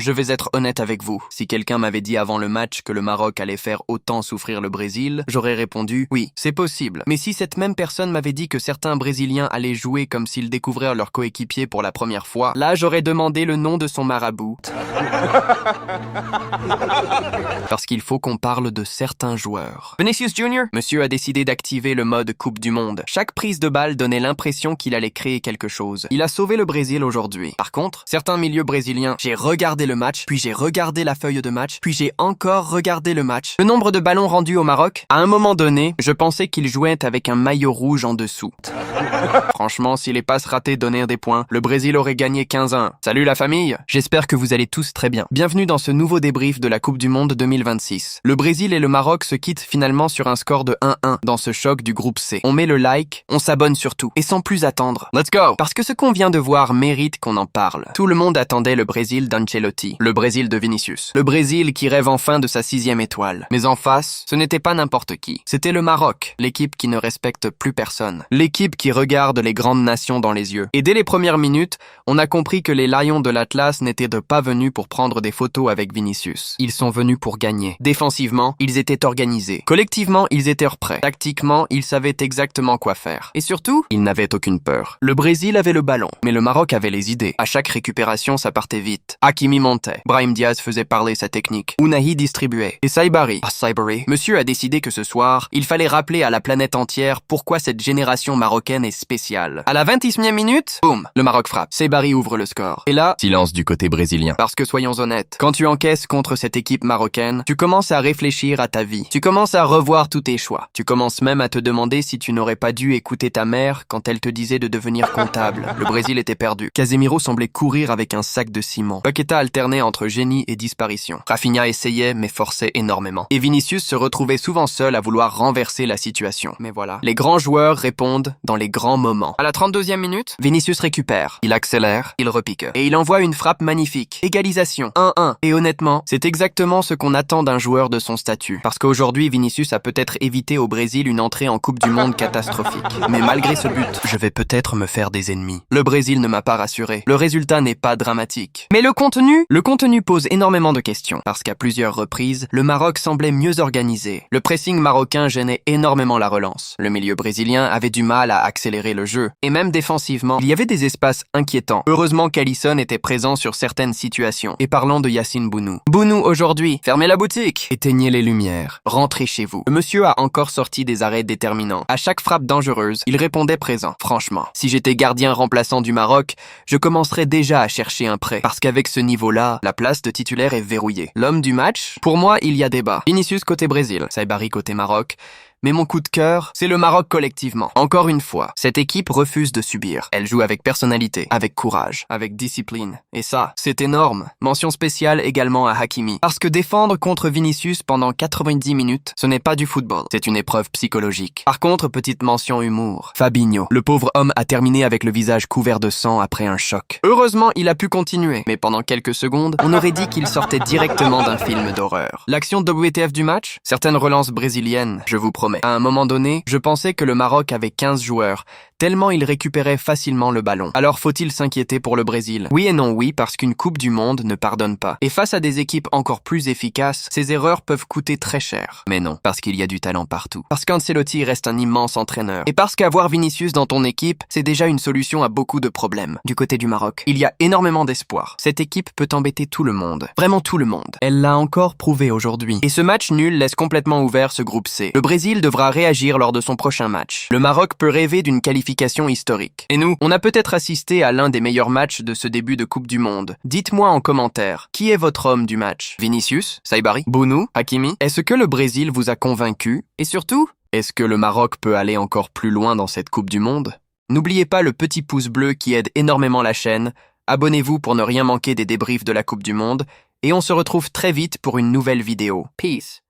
Je vais être honnête avec vous. Si quelqu'un m'avait dit avant le match que le Maroc allait faire autant souffrir le Brésil, j'aurais répondu « Oui, c'est possible ». Mais si cette même personne m'avait dit que certains Brésiliens allaient jouer comme s'ils découvraient leur coéquipier pour la première fois, là j'aurais demandé le nom de son marabout. Parce qu'il faut qu'on parle de certains joueurs. Vinicius Junior, monsieur a décidé d'activer le mode Coupe du Monde. Chaque prise de balle donnait l'impression qu'il allait créer quelque chose. Il a sauvé le Brésil aujourd'hui. Par contre, certains milieux brésiliens, j'ai regardé le match, puis j'ai regardé la feuille de match, puis j'ai encore regardé le match. Le nombre de ballons rendus au Maroc, à un moment donné, je pensais qu'il jouait avec un maillot rouge en dessous. Franchement, si les passes ratées donnaient des points, le Brésil aurait gagné 15-1. Salut la famille, j'espère que vous allez tous très bien. Bienvenue dans ce nouveau débrief de la Coupe du Monde 2026. Le Brésil et le Maroc se quittent finalement sur un score de 1-1 dans ce choc du groupe C. On met le like, on s'abonne surtout, et sans plus attendre. Let's go! Parce que ce qu'on vient de voir mérite qu'on en parle. Tout le monde attendait le Brésil d'Ancelotti, le Brésil de Vinicius. Le Brésil qui rêve enfin de sa 6e étoile. Mais en face, ce n'était pas n'importe qui. C'était le Maroc, l'équipe qui ne respecte plus personne. L'équipe qui regarde les grandes nations dans les yeux. Et dès les premières minutes, on a compris que les Lions de l'Atlas n'étaient pas venus pour prendre des photos avec Vinicius. Ils sont venus pour gagner. Défensivement, ils étaient organisés. Collectivement, ils étaient prêts. Tactiquement, ils savaient exactement quoi faire. Et surtout, ils n'avaient aucune peur. Le Brésil avait le ballon, mais le Maroc avait les idées. À chaque récupération, ça partait vite. Hakimi montait. Brahim Diaz faisait parler sa technique. Ounahi distribuait. Et Saibari, monsieur a décidé que ce soir, il fallait rappeler à la planète entière pourquoi cette génération marocaine est spéciale. À la 26e minute, boum, le Maroc frappe. Saibari ouvre le score. Et là, silence du côté brésilien. Parce que soyons honnêtes, quand tu encaisses contre cette équipe marocaine, tu commences à réfléchir à ta vie. Tu commences à revoir tous tes choix. Tu commences même à te demander si tu n'aurais pas dû écouter ta mère quand elle te disait de devenir comptable. Le Brésil était perdu. Casemiro semblait courir avec un sac de ciment. Paqueta alternait entre génie et disparition. Rafinha essayait mais forçait énormément. Et Vinicius se retrouvait souvent seul à vouloir renverser la situation. Mais voilà. Les grands joueurs répondent dans les grands moments. À la 32e minute, Vinicius récupère. Il accélère, il repique. Et il envoie une frappe magnifique. Égalisation. 1-1. Et honnêtement, c'est exactement ce qu'on attend d'un joueur de son statut. Parce qu'aujourd'hui, Vinicius a peut-être évité au Brésil une entrée en Coupe du Monde catastrophique. Mais malgré ce but, je vais peut-être me faire des ennemis. Le Brésil ne m'a pas rassuré. Le résultat n'est pas dramatique. Mais le contenu pose énormément de questions. Parce qu'à plusieurs reprises, le Maroc semblait mieux organisé. Le pressing marocain gênait énormément la relance. Le milieu brésilien avait du mal à accélérer le jeu. Et même défensivement, il y avait des espaces inquiétants. Heureusement qu'Alisson était présent sur certaines situations. Et parlons de Yacine Bounou. Bounou, aujourd'hui, fermez la boutique, éteignez les lumières, rentrez chez vous. Le monsieur a encore sorti des arrêts déterminants. À chaque frappe dangereuse, il répondait présent. Franchement, si j'étais gardien remplaçant du Maroc, je commencerais déjà à chercher un prêt. Parce qu'avec ce niveau-là, la place de titulaire est verrouillée. L'homme du match? Pour moi, il y a débat. Vinicius côté Brésil, Saibari côté Maroc. Mais mon coup de cœur, c'est le Maroc collectivement. Encore une fois, cette équipe refuse de subir. Elle joue avec personnalité, avec courage, avec discipline. Et ça, c'est énorme. Mention spéciale également à Hakimi. Parce que défendre contre Vinicius pendant 90 minutes, ce n'est pas du football. C'est une épreuve psychologique. Par contre, petite mention humour. Fabinho. Le pauvre homme a terminé avec le visage couvert de sang après un choc. Heureusement, il a pu continuer. Mais pendant quelques secondes, on aurait dit qu'il sortait directement d'un film d'horreur. L'action WTF du match? Certaines relances brésiliennes, je vous promets. À un moment donné, je pensais que le Maroc avait 15 joueurs, tellement il récupérait facilement le ballon. Alors faut-il s'inquiéter pour le Brésil? Oui et non oui, parce qu'une Coupe du Monde ne pardonne pas. Et face à des équipes encore plus efficaces, ces erreurs peuvent coûter très cher. Mais non, parce qu'il y a du talent partout. Parce qu'Ancelotti reste un immense entraîneur. Et parce qu'avoir Vinicius dans ton équipe, c'est déjà une solution à beaucoup de problèmes. Du côté du Maroc, il y a énormément d'espoir. Cette équipe peut embêter tout le monde. Vraiment tout le monde. Elle l'a encore prouvé aujourd'hui. Et ce match nul laisse complètement ouvert ce groupe C. Le Brésil devra réagir lors de son prochain match. Le Maroc peut rêver d'une qualification historique. Et nous, on a peut-être assisté à l'un des meilleurs matchs de ce début de Coupe du Monde. Dites-moi en commentaire, qui est votre homme du match? Vinicius? Saibari? Bounou? Hakimi? Est-ce que le Brésil vous a convaincu? Et surtout, est-ce que le Maroc peut aller encore plus loin dans cette Coupe du Monde? N'oubliez pas le petit pouce bleu qui aide énormément la chaîne. Abonnez-vous pour ne rien manquer des débriefs de la Coupe du Monde. Et on se retrouve très vite pour une nouvelle vidéo. Peace!